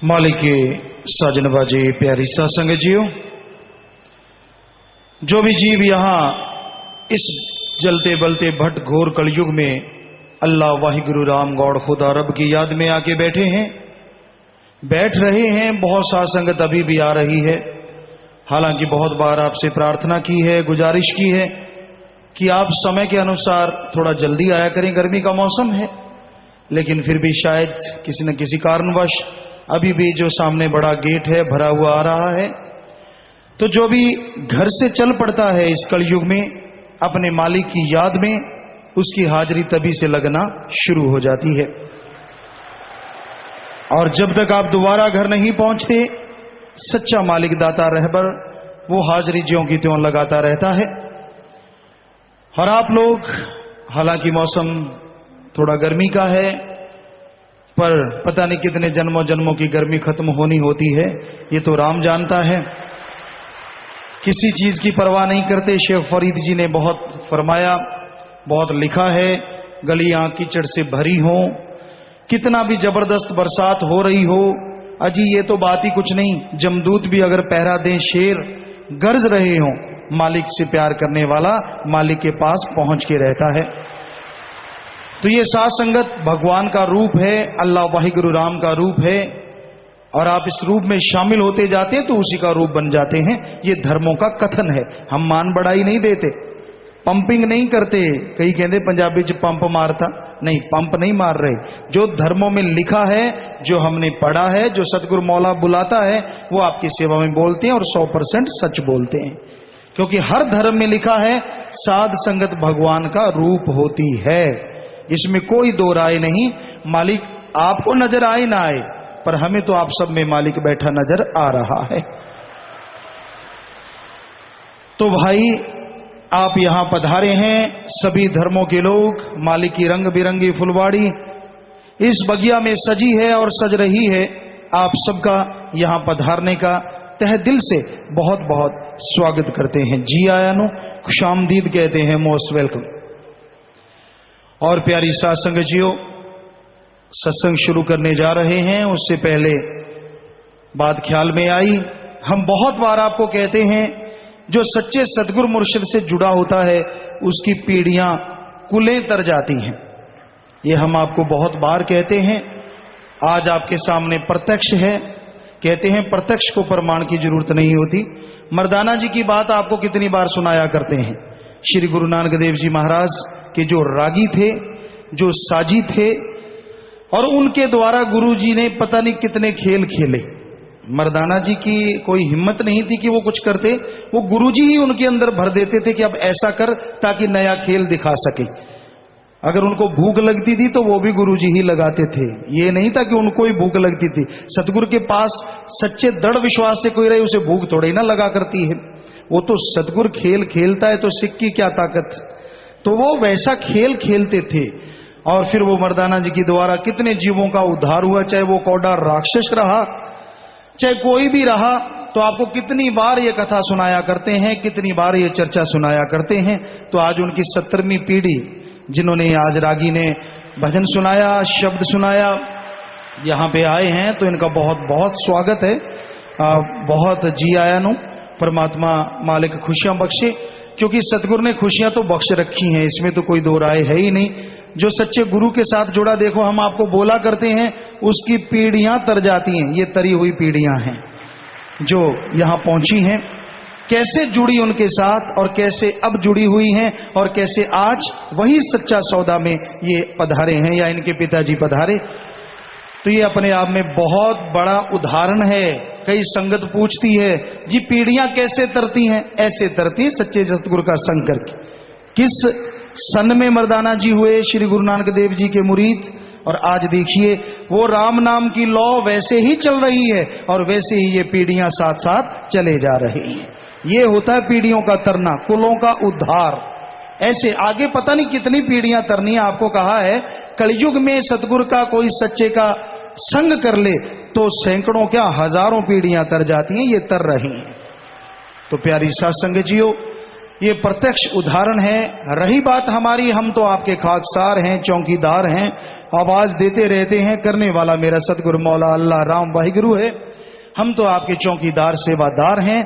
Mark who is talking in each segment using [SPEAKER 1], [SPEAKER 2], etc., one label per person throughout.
[SPEAKER 1] मालिक के साजन बाजे प्यारी सासंग जियो, जो भी जीव यहाँ इस जलते बलते भट घोर कलयुग में अल्लाह वाहिगुरु राम गौड़ खुदा रब की याद में आके बैठे हैं, बैठ रहे हैं। बहुत सासंगत अभी भी आ रही है। हालांकि बहुत बार आपसे प्रार्थना की है, गुजारिश की है कि आप समय के अनुसार थोड़ा जल्दी आया करें, गर्मी का मौसम है। लेकिन फिर भी शायद किसी न किसी कारणवश अभी भी जो सामने बड़ा गेट है भरा हुआ आ रहा है। तो जो भी घर से चल पड़ता है इस कलयुग में अपने मालिक की याद में, उसकी हाजिरी तभी से लगना शुरू हो जाती है। और जब तक आप दोबारा घर नहीं पहुंचते, सच्चा मालिक दाता रहबर वो हाजिरी ज्यों की त्यों लगाता रहता है। और आप लोग, हालांकि मौसम थोड़ा गर्मी का है, पर पता नहीं कितने जन्मों जन्मों की गर्मी खत्म होनी होती है, ये तो राम जानता है। किसी चीज की परवाह नहीं करते। शेख फरीद जी ने बहुत फरमाया, बहुत लिखा है, गलियां कीचड़ से भरी हों, कितना भी जबरदस्त बरसात हो रही हो, अजी ये तो बात ही कुछ नहीं, जमदूत भी अगर पहरा दें, शेर गरज रहे हों, मालिक से प्यार करने वाला मालिक के पास पहुंच के रहता है। तो ये साथ संगत भगवान का रूप है, अल्लाह वाहिगुरु राम का रूप है। और आप इस रूप में शामिल होते जाते हैं तो उसी का रूप बन जाते हैं। ये धर्मों का कथन है, हम मान बढ़ाई नहीं देते, पंपिंग नहीं करते। कई कहते पंजाबी च पंप मारता, नहीं, पंप नहीं मार रहे। जो धर्मों में लिखा है, जो हमने पढ़ा है, जो सतगुरु मौला बुलाता है, वो आपकी सेवा में बोलते हैं और 100% सच बोलते हैं। क्योंकि हर धर्म में लिखा है साध संगत भगवान का रूप होती है, इसमें कोई दो राय नहीं। मालिक आपको नजर आए ना आए, पर हमें तो आप सब में मालिक बैठा नजर आ रहा है। तो भाई आप यहां पधारे हैं, सभी धर्मों के लोग, मालिक की रंग बिरंगी फुलवाड़ी इस बगिया में सजी है और सज रही है। आप सबका यहां पधारने का तहे दिल से बहुत बहुत स्वागत करते हैं। जी आया नो, खुशामदीद कहते हैं, मोस्ट वेलकम। और प्यारी सासंग जियो, सत्संग शुरू करने जा रहे हैं, उससे पहले बात ख्याल में आई। हम बहुत बार आपको कहते हैं, जो सच्चे सदगुरु मुर्शिद से जुड़ा होता है उसकी पीढ़ियां कुलें तर जाती हैं। ये हम आपको बहुत बार कहते हैं, आज आपके सामने प्रत्यक्ष है। कहते हैं प्रत्यक्ष को प्रमाण की जरूरत नहीं होती। मर्दाना जी की बात आपको कितनी बार सुनाया करते हैं। श्री गुरु नानक देव जी महाराज के जो रागी थे, जो साजी थे, और उनके द्वारा गुरु जी ने पता नहीं कितने खेल खेले। मर्दाना जी की कोई हिम्मत नहीं थी कि वो कुछ करते, वो गुरु जी ही उनके अंदर भर देते थे कि अब ऐसा कर ताकि नया खेल दिखा सके। अगर उनको भूख लगती थी तो वो भी गुरु जी ही लगाते थे, ये नहीं था कि उनको ही भूख लगती थी। सतगुरु के पास सच्चे दृढ़ विश्वास से कोई रहे, उसे भूख थोड़ी ना लगा करती है। वो तो सतगुरु खेल खेलता है तो सिख की क्या ताकत। तो वो वैसा खेल खेलते थे। और फिर वो मर्दाना जी के द्वारा कितने जीवों का उद्धार हुआ, चाहे वो कौड़ा राक्षस रहा, चाहे कोई भी रहा। तो आपको कितनी बार ये कथा सुनाया करते हैं, कितनी बार ये चर्चा सुनाया करते हैं। तो आज उनकी 70वीं पीढ़ी, जिन्होंने आज रागी ने भजन सुनाया, शब्द सुनाया, यहाँ पे आए हैं, तो इनका बहुत बहुत स्वागत है। बहुत जी आया नो, परमात्मा मालिक खुशियां बख्शे, क्योंकि सतगुरु ने खुशियां तो बख्श रखी हैं, इसमें तो कोई दो राय है ही नहीं। जो सच्चे गुरु के साथ जुड़ा, देखो हम आपको बोला करते हैं, उसकी पीढ़ियां तर जाती हैं। ये तरी हुई पीढ़ियां हैं जो यहां पहुंची हैं, कैसे जुड़ी उनके साथ और कैसे अब जुड़ी हुई हैं, और कैसे आज वही सच्चा सौदा में ये पधारे हैं या इनके पिताजी पधारे। तो ये अपने आप में बहुत बड़ा उदाहरण है। कई संगत पूछती है, जी पीढ़ियां कैसे तरती हैं? ऐसे तरती सच्चे सतगुरु का संग करके। किस सन में मर्दाना जी हुए श्री गुरु नानक देव जी के मुरीद, और आज देखिए वो राम नाम की लौ वैसे ही चल रही है और वैसे ही ये पीढ़ियां साथ साथ चले जा रही हैं। ये होता है पीढ़ियों का तरना, कुलों का उद्धार। ऐसे आगे पता नहीं कितनी पीढ़ियां तरनी है। आपको कहा है कलयुग में सतगुरु का कोई सच्चे का संग कर ले तो सैकड़ों क्या हजारों पीढ़ियां तर जाती हैं, ये तर रही हैं। तो प्यारी सासंग जियो, ये प्रत्यक्ष उदाहरण है। रही बात हमारी, हम तो आपके खाकसार हैं, चौकीदार हैं, आवाज देते रहते हैं, करने वाला मेरा सतगुरु मौला अल्लाह राम वाहिगुरु है। हम तो आपके चौकीदार सेवादार हैं।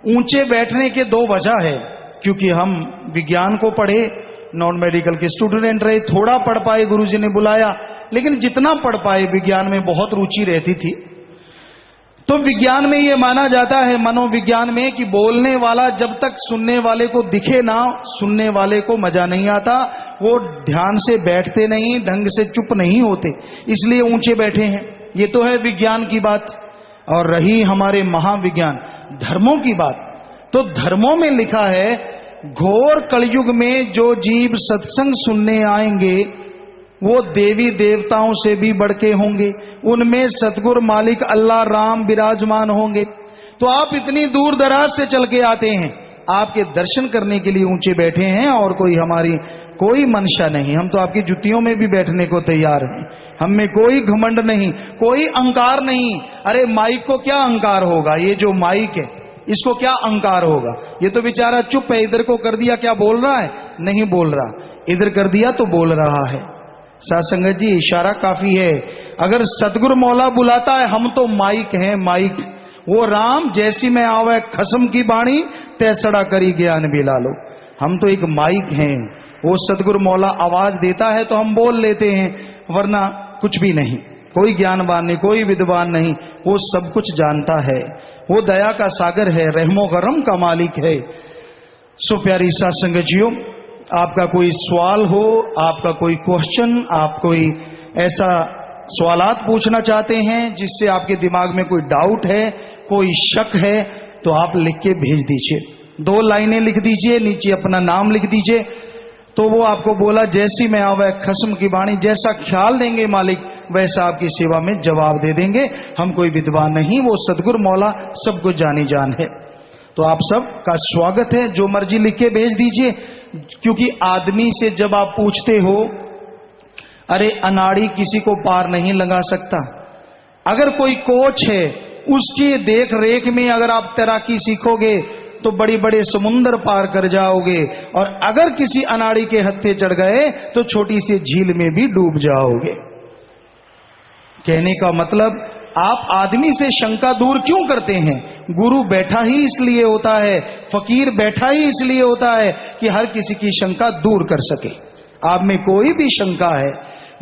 [SPEAKER 1] ऊंचे बैठने के दो वजह है, क्योंकि हम विज्ञान को पढ़े, नॉन मेडिकल के स्टूडेंट रहे, थोड़ा पढ़ पाए, गुरुजी ने बुलाया, लेकिन जितना पढ़ पाए विज्ञान में बहुत रुचि रहती थी। तो विज्ञान में यह माना जाता है, मनोविज्ञान में, कि बोलने वाला जब तक सुनने वाले को दिखे ना, सुनने वाले को मजा नहीं आता, वो ध्यान से बैठते नहीं, ढंग से चुप नहीं होते, इसलिए ऊंचे बैठे हैं। ये तो है विज्ञान की बात। और रही हमारे महाविज्ञान धर्मों की बात, तो धर्मों में लिखा है, घोर कलयुग में जो जीव सत्संग सुनने आएंगे वो देवी देवताओं से भी बढ़ के होंगे, उनमें सतगुरु मालिक अल्लाह राम विराजमान होंगे। तो आप इतनी दूर दराज से चल के आते हैं, आपके दर्शन करने के लिए ऊंचे बैठे हैं, और कोई हमारी कोई मंशा नहीं। हम तो आपकी जुतियों में भी बैठने को तैयार हैं, हम में कोई घमंड नहीं, कोई अहंकार नहीं। अरे माइक को क्या अहंकार होगा, ये जो माइक है इसको क्या अहंकार होगा। ये तो बेचारा चुप है, इधर को कर दिया क्या बोल रहा है, नहीं बोल रहा, इधर कर दिया तो बोल रहा है। साथ संगत जी, इशारा काफी है। अगर सतगुरु मौला बुलाता है, हम तो माइक हैं, माइक। वो राम जैसी में आवे खसम की बाणी, तैसड़ा करी ज्ञान बिला लो। हम तो एक माइक हैं, वो सतगुरु मौला आवाज देता है तो हम बोल लेते हैं, वरना कुछ भी नहीं। कोई ज्ञानवान नहीं, कोई विद्वान नहीं, वो सब कुछ जानता है। वो दया का सागर है, रहमो करम का मालिक है। सो प्यारी साथ संगत जियो, आपका कोई सवाल हो, आपका कोई क्वेश्चन, आप कोई ऐसा सवालात पूछना चाहते हैं जिससे आपके दिमाग में कोई डाउट है, कोई शक है, तो आप लिख के भेज दीजिए। 2 लाइनें लिख दीजिए, नीचे अपना नाम लिख दीजिए। तो वो आपको बोला जैसी मैं आवे खसम की बाणी, जैसा ख्याल देंगे मालिक वैसा आपकी सेवा में जवाब दे देंगे। हम कोई विद्वान नहीं, वो सतगुरु मौला सबको जानी जान है। तो आप सब का स्वागत है, जो मर्जी लिख के भेज दीजिए। क्योंकि आदमी से जब आप पूछते हो, अरे अनाड़ी किसी को पार नहीं लगा सकता। अगर कोई कोच है, उसकी देख रेख में अगर आप तैराकी सीखोगे तो बड़ी बड़े समुंदर पार कर जाओगे, और अगर किसी अनाड़ी के हत्थे चढ़ गए तो छोटी सी झील में भी डूब जाओगे। कहने का मतलब, आप आदमी से शंका दूर क्यों करते हैं? गुरु बैठा ही इसलिए होता है, फकीर बैठा ही इसलिए होता है कि हर किसी की शंका दूर कर सके। आप में कोई भी शंका है,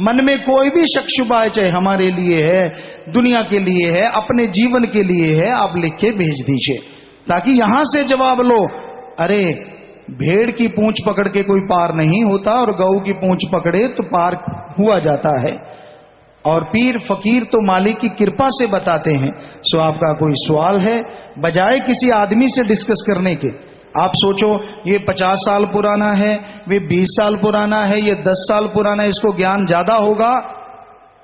[SPEAKER 1] मन में कोई भी शक शुबा है, चाहे हमारे लिए है, दुनिया के लिए है, अपने जीवन के लिए है, आप लिख के भेज दीजिए, ताकि यहां से जवाब लो। अरे भेड़ की पूंछ पकड़ के कोई पार नहीं होता, और गऊ की पूंछ पकड़े तो पार हुआ जाता है। और पीर फकीर तो मालिक की कृपा से बताते हैं। सो आपका कोई सवाल है, बजाय किसी आदमी से डिस्कस करने के, आप सोचो ये 50 साल पुराना है, वे 20 साल पुराना है, ये 10 साल पुराना है, इसको ज्ञान ज्यादा होगा,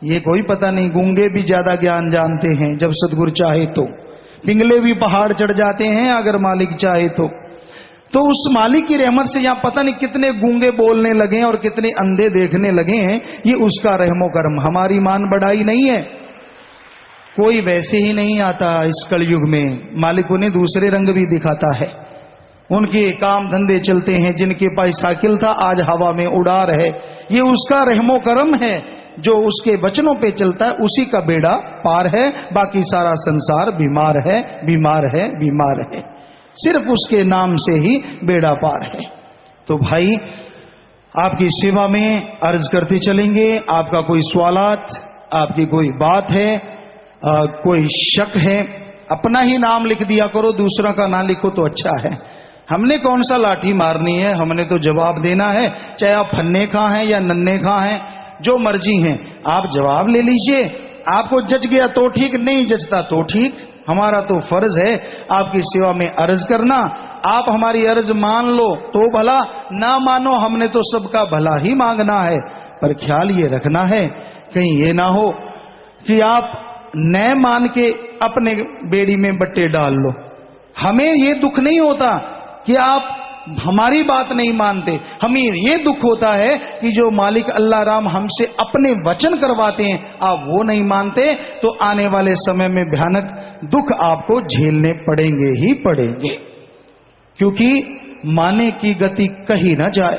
[SPEAKER 1] ये कोई पता नहीं। गूंगे भी ज्यादा ज्ञान जानते हैं जब सतगुरु चाहे तो, पिंगले भी पहाड़ चढ़ जाते हैं अगर मालिक चाहे तो उस मालिक की रहमत से यहां पता नहीं कितने गूंगे बोलने लगे हैं और कितने अंधे देखने लगे हैं। ये उसका रहमो करम, हमारी मान बढ़ाई नहीं है। कोई वैसे ही नहीं आता इस कलयुग में, मालिक उन्हें दूसरे रंग भी दिखाता है। उनके काम धंधे चलते हैं, जिनके पास साइकिल था आज हवा में उड़ा रहे, ये उसका रहमो करम है। जो उसके वचनों पे चलता है उसी का बेड़ा पार है, बाकी सारा संसार बीमार है, बीमार है, बीमार है। सिर्फ उसके नाम से ही बेड़ा पार है। तो भाई आपकी सेवा में अर्ज करते चलेंगे। आपका कोई सवालात, आपकी कोई बात है, कोई शक है, अपना ही नाम लिख दिया करो, दूसरा का ना लिखो तो अच्छा है। हमने कौन सा लाठी मारनी है, हमने तो जवाब देना है। चाहे आप फन्ने खा हैं या नन्हे खा हैं, जो मर्जी हैं, आप जवाब ले लीजिए। आपको जच गया तो ठीक, नहीं जचता तो ठीक। हमारा तो फर्ज है आपकी सेवा में अर्ज करना। आप हमारी अर्ज मान लो तो भला, ना मानो, हमने तो सबका भला ही मांगना है। पर ख्याल ये रखना है, कहीं ये ना हो कि आप न मान के अपने बेड़ी में बट्टे डाल लो। हमें ये दुख नहीं होता कि आप हमारी बात नहीं मानते, हमें ये दुख होता है कि जो मालिक अल्लाह राम हमसे अपने वचन करवाते हैं, आप वो नहीं मानते, तो आने वाले समय में भयानक दुख आपको झेलने पड़ेंगे ही पड़ेंगे। क्योंकि माने की गति कही ना जाए।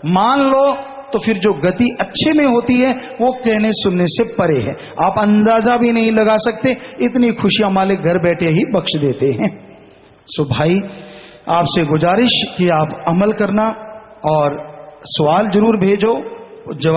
[SPEAKER 1] मान लो तो फिर जो गति अच्छे में होती है वो कहने सुनने से परे है। आप अंदाजा भी नहीं लगा सकते, इतनी खुशियां मालिक घर बैठे ही बख्श देते हैं। सो भाई, आपसे गुजारिश कि आप अमल करना और सवाल जरूर भेजो, जवाब